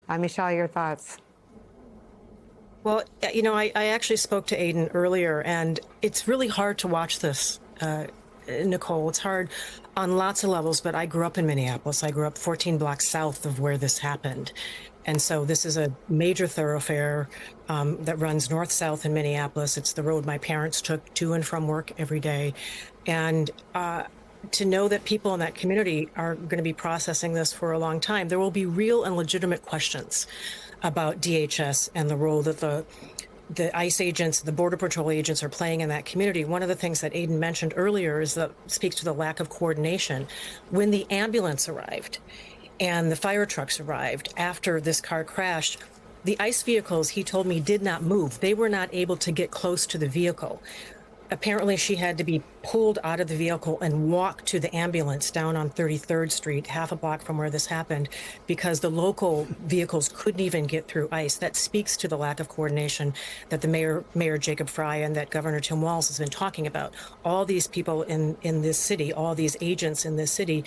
Michelle, your thoughts? Well, I actually spoke to Aiden earlier, and it's really hard to watch this, Nicole. It's hard on lots of levels, but I grew up in Minneapolis. I grew up 14 blocks south of where this happened. And so this is a major thoroughfare that runs north-south in Minneapolis. It's the road my parents took to and from work every day. And to know that people in that community are going to be processing this for a long time, there will be real and legitimate questions about DHS and the role that the ICE agents, the Border Patrol agents are playing in that community. One of the things that Aiden mentioned earlier is that speaks to the lack of coordination. When the ambulance arrived and the fire trucks arrived after this car crashed, the ICE vehicles, he told me, did not move. They were not able to get close to the vehicle. Apparently, she had to be pulled out of the vehicle and walk to the ambulance down on 33rd Street, half a block from where this happened, because the local vehicles couldn't even get through ICE. That speaks to the lack of coordination that the Mayor Jacob Frey and that Governor Tim Walz has been talking about. All these people in this city, all these agents in this city,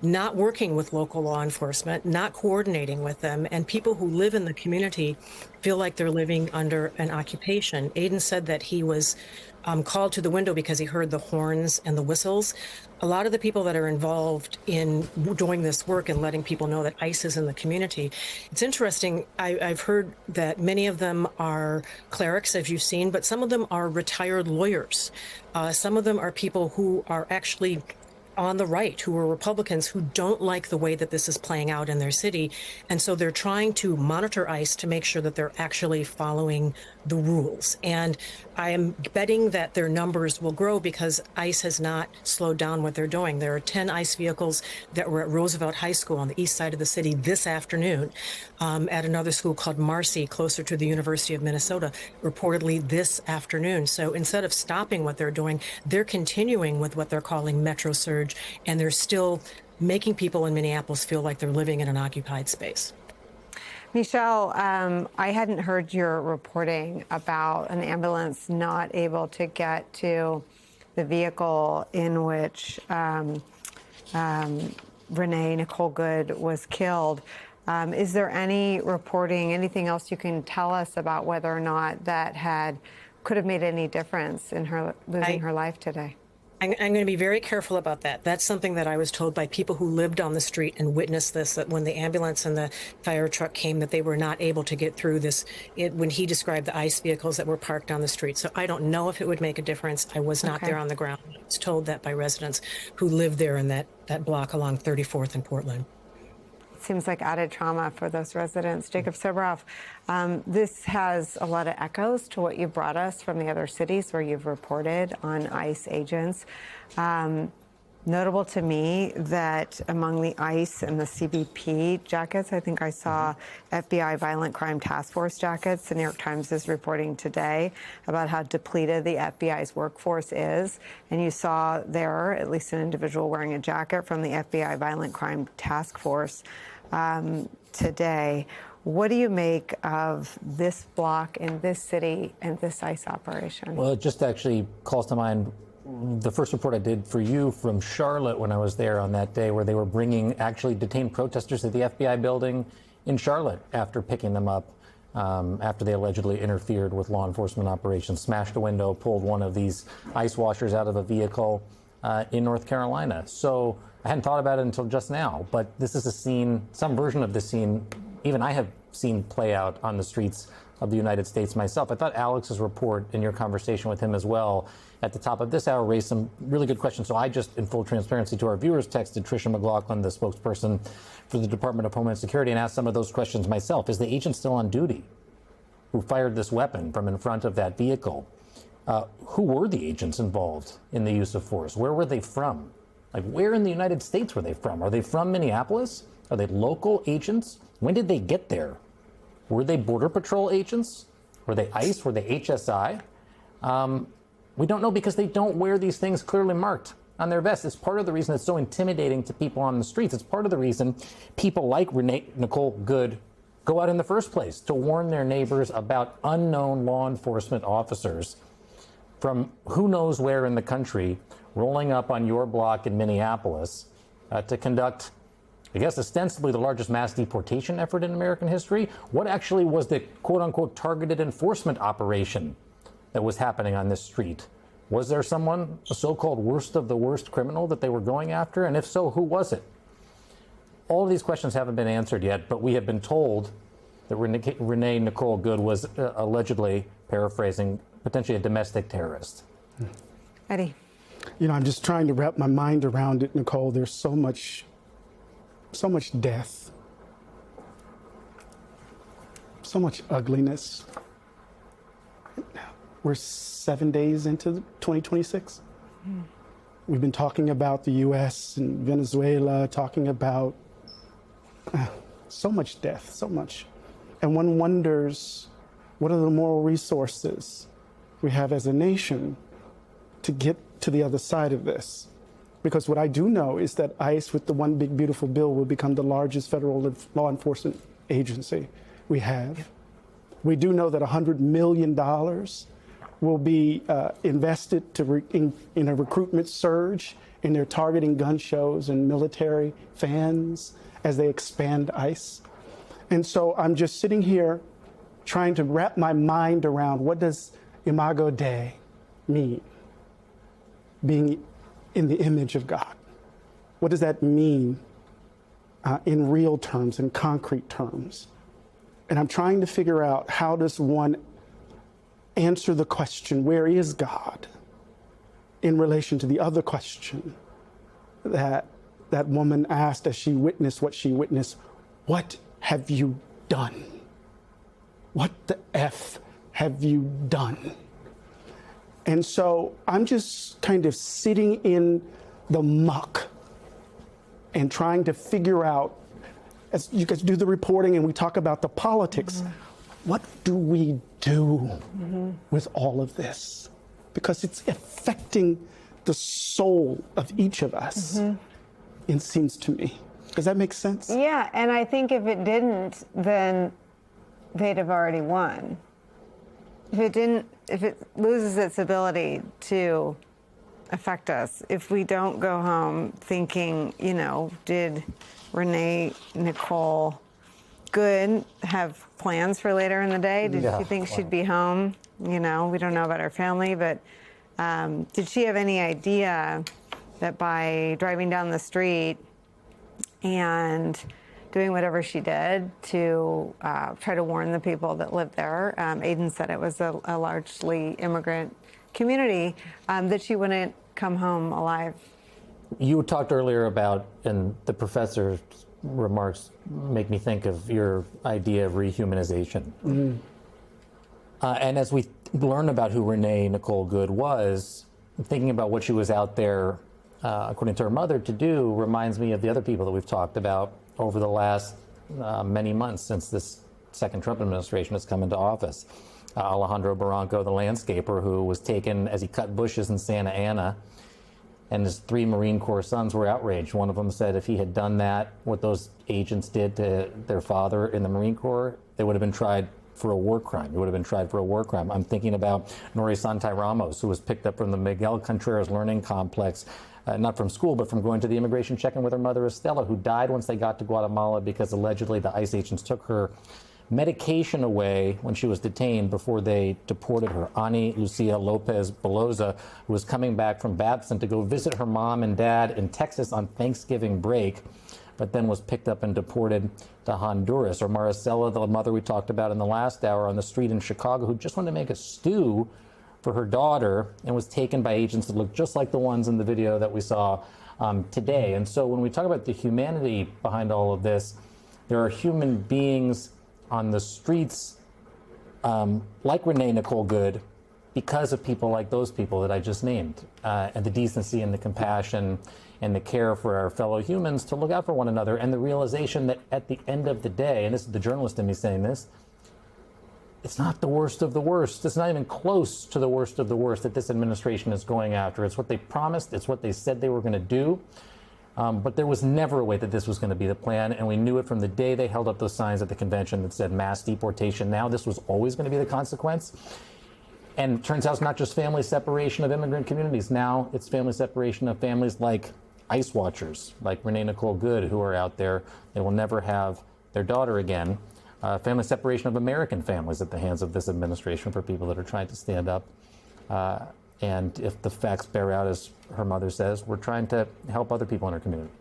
not working with local law enforcement, not coordinating with them, and people who live in the community feel like they're living under an occupation. Aiden said that he was called to the window because he heard the horns and the whistles. A lot of the people that are involved in doing this work and letting people know that ICE is in the community, it's interesting. I've heard that many of them are clerics, as you've seen, but some of them are retired lawyers. Some of them are people who are actually on the right, who are Republicans, who don't like the way that this is playing out in their city. And so they're trying to monitor ICE to make sure that they're actually following the rules. And I am betting that their numbers will grow because ICE has not slowed down what they're doing. There are 10 ICE vehicles that were at Roosevelt High School on the east side of the city this afternoon, at another school called Marcy, closer to the University of Minnesota, reportedly this afternoon. So instead of stopping what they're doing, they're continuing with what they're calling Metro Surge, and they're still making people in Minneapolis feel like they're living in an occupied space. Michelle, I hadn't heard your reporting about an ambulance not able to get to the vehicle in which Renee Nicole Good was killed. Is there any reporting, anything else you can tell us about whether or not that could have made any difference in her losing her life today? I'm going to be very careful about that. That's something that I was told by people who lived on the street and witnessed this, that when the ambulance and the fire truck came, that they were not able to get through this when he described the ICE vehicles that were parked on the street. So I don't know if it would make a difference. I was not there on the ground. I was told that by residents who live there in that block along 34th and Portland. Seems like added trauma for those residents. Jacob Soboroff, this has a lot of echoes to what you brought us from the other cities where you've reported on ICE agents. Notable to me that among the ICE and the CBP jackets, I think I saw FBI Violent Crime Task Force jackets. The New York Times is reporting today about how depleted the FBI's workforce is. And you saw there at least an individual wearing a jacket from the FBI Violent Crime Task Force today. What do you make of this block in this city and this ICE operation? Well, it just actually calls to mind the first report I did for you from Charlotte when I was there on that day, where they were bringing actually detained protesters to the FBI building in Charlotte after picking them up after they allegedly interfered with law enforcement operations, smashed a window, pulled one of these ice washers out of a vehicle in North Carolina. So I hadn't thought about it until just now, but this is a scene, some version of this scene, even I have seen play out on the streets of the United States myself. I thought Alex's report in your conversation with him as well at the top of this hour raised some really good questions. So I just, in full transparency to our viewers, texted Tricia McLaughlin, the spokesperson for the Department of Homeland Security, and asked some of those questions myself. Is the agent still on duty who fired this weapon from in front of that vehicle? Who were the agents involved in the use of force? Where were they from? Like, where in the United States were they from? Are they from Minneapolis? Are they local agents? When did they get there? Were they Border Patrol agents? Were they ICE? Were they HSI? We don't know because they don't wear these things clearly marked on their vests. It's part of the reason it's so intimidating to people on the streets. It's part of the reason people like Renee Nicole Good go out in the first place, to warn their neighbors about unknown law enforcement officers from who knows where in the country rolling up on your block in Minneapolis to conduct I guess ostensibly the largest mass deportation effort in American history. What actually was the quote-unquote targeted enforcement operation that was happening on this street? Was there someone, a so-called worst of the worst criminal that they were going after? And if so, who was it? All of these questions haven't been answered yet, but we have been told that Renee Nicole Good was allegedly, paraphrasing, potentially a domestic terrorist. Eddie. You know, I'm just trying to wrap my mind around it, Nicole. There's so much death, so much ugliness. We're 7 days into 2026. We've been talking about the U.S. and Venezuela, talking about so much death, so much. And one wonders, what are the moral resources we have as a nation to get to the other side of this? Because what I do know is that ICE, with the one big beautiful bill, will become the largest federal law enforcement agency we have. We do know that $100 million will be invested in a recruitment surge in their targeting gun shows and military fans as they expand ICE. And so I'm just sitting here trying to wrap my mind around, what does Imago Dei mean? Being in the image of God. What does that mean in real terms, in concrete terms? And I'm trying to figure out, how does one answer the question, where is God, in relation to the other question that that woman asked as she witnessed what she witnessed: what have you done? What the F have you done? And so I'm just kind of sitting in the muck and trying to figure out, as you guys do the reporting and we talk about the politics, what do we do with all of this? Because it's affecting the soul of each of us, it seems to me. Does that make sense? Yeah, and I think if it didn't, then they'd have already won. If it loses its ability to affect us, if we don't go home thinking, you know, did Renee Nicole Good have plans for later in the day? Did she think she'd be home? You know, we don't know about her family, but did she have any idea that by driving down the street and doing whatever she did to try to warn the people that lived there, Aiden said it was a largely immigrant community, that she wouldn't come home alive? You talked earlier about, and the professor's remarks make me think of your idea of rehumanization. And as we learn about who Renee Nicole Good was, thinking about what she was out there, according to her mother, to do, reminds me of the other people that we've talked about over the last many months since this second Trump administration has come into office. Alejandro Barranco, the landscaper, who was taken as he cut bushes in Santa Ana, and his 3 Marine Corps sons were outraged. One of them said if he had done that, what those agents did to their father in the Marine Corps, they would have been tried for a war crime. He would have been tried for a war crime. I'm thinking about Nori Santai Ramos, who was picked up from the Miguel Contreras Learning Complex, not from school, but from going to the immigration check-in with her mother, Estela, who died once they got to Guatemala because allegedly the ICE agents took her medication away when she was detained before they deported her. Ani Lucia Lopez Beloza, who was coming back from Babson to go visit her mom and dad in Texas on Thanksgiving break, but then was picked up and deported to Honduras. Or Maricela, the mother we talked about in the last hour, on the street in Chicago, who just wanted to make a stew for her daughter and was taken by agents that looked just like the ones in the video that we saw today. And so when we talk about the humanity behind all of this, there are human beings on the streets like Renee Nicole Good because of people like those people that I just named, and the decency and the compassion and the care for our fellow humans to look out for one another, and the realization that at the end of the day, and this is the journalist in me saying this, it's not the worst of the worst. It's not even close to the worst of the worst that this administration is going after. It's what they promised. It's what they said they were going to do. But there was never a way that this was going to be the plan, and we knew it from the day they held up those signs at the convention that said mass deportation. Now this was always going to be the consequence. And it turns out it's not just family separation of immigrant communities. Now it's family separation of families like ICE watchers like Renee Nicole Good who are out there. They will never have their daughter again. Family separation of American families at the hands of this administration for people that are trying to stand up. And if the facts bear out, as her mother says, we're trying to help other people in our community.